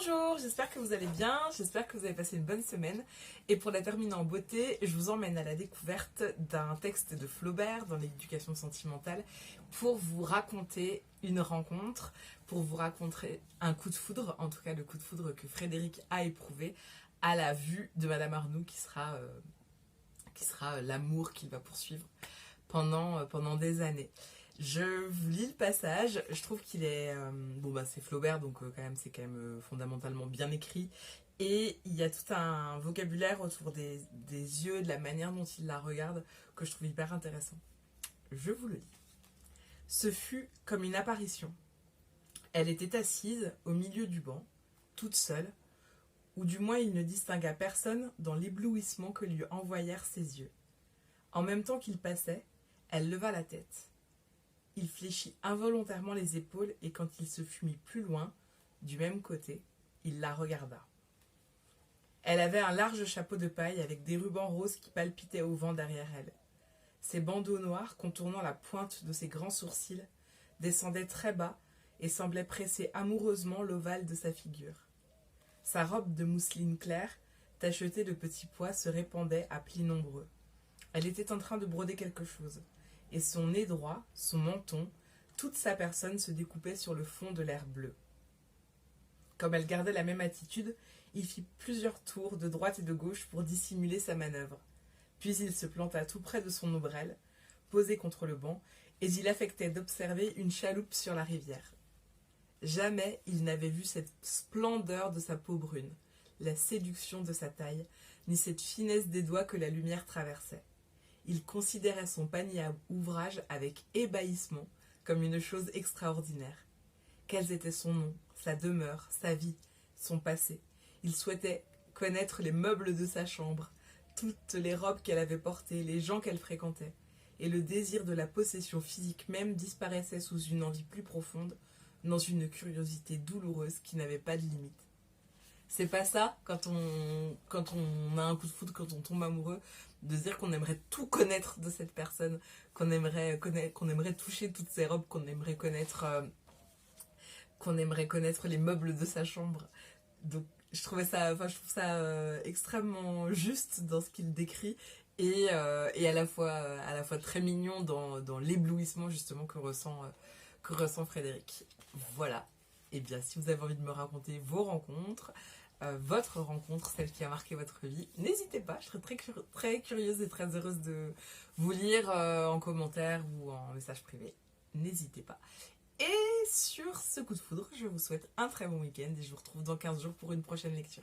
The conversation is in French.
Bonjour, j'espère que vous allez bien, j'espère que vous avez passé une bonne semaine. Et pour la terminer en beauté, je vous emmène à la découverte d'un texte de Flaubert dans l'éducation sentimentale pour vous raconter une rencontre, pour vous raconter un coup de foudre, en tout cas le coup de foudre que Frédéric a éprouvé à la vue de Madame Arnoux qui sera l'amour qu'il va poursuivre pendant des années. Je vous lis le passage, je trouve qu'il est... c'est Flaubert, donc c'est quand même fondamentalement bien écrit. Et il y a tout un vocabulaire autour des yeux, de la manière dont il la regarde, que je trouve hyper intéressant. Je vous le lis. Ce fut comme une apparition. Elle était assise au milieu du banc, toute seule, ou du moins il ne distingua personne dans l'éblouissement que lui envoyèrent ses yeux. En même temps qu'il passait, elle leva la tête. Il fléchit involontairement les épaules et quand il se fut mis plus loin, du même côté, il la regarda. Elle avait un large chapeau de paille avec des rubans roses qui palpitaient au vent derrière elle. Ses bandeaux noirs, contournant la pointe de ses grands sourcils, descendaient très bas et semblaient presser amoureusement l'ovale de sa figure. Sa robe de mousseline claire, tachetée de petits pois, se répandait à plis nombreux. Elle était en train de broder quelque chose. Et son nez droit, son menton, toute sa personne se découpait sur le fond de l'air bleu. Comme elle gardait la même attitude, il fit plusieurs tours de droite et de gauche pour dissimuler sa manœuvre. Puis il se planta tout près de son ombrelle, posée contre le banc, et il affectait d'observer une chaloupe sur la rivière. Jamais il n'avait vu cette splendeur de sa peau brune, la séduction de sa taille, ni cette finesse des doigts que la lumière traversait. Il considérait son panier à ouvrage avec ébahissement, comme une chose extraordinaire. Quels étaient son nom, sa demeure, sa vie, son passé? Il souhaitait connaître les meubles de sa chambre, toutes les robes qu'elle avait portées, les gens qu'elle fréquentait. Et le désir de la possession physique même disparaissait sous une envie plus profonde, dans une curiosité douloureuse qui n'avait pas de limite. C'est pas ça, quand on a un coup de foudre, quand on tombe amoureux, de se dire qu'on aimerait tout connaître de cette personne, qu'on aimerait toucher toutes ses robes, qu'on aimerait connaître les meubles de sa chambre. Donc je trouve ça extrêmement juste dans ce qu'il décrit et à la fois très mignon dans l'éblouissement justement que ressent Frédéric. Voilà. Et bien si vous avez envie de me raconter vos rencontres, votre rencontre, celle qui a marqué votre vie, n'hésitez pas, je serais très curieuse et très heureuse de vous lire en commentaire ou en message privé. N'hésitez pas. Et sur ce coup de foudre, je vous souhaite un très bon week-end et je vous retrouve dans 15 jours pour une prochaine lecture.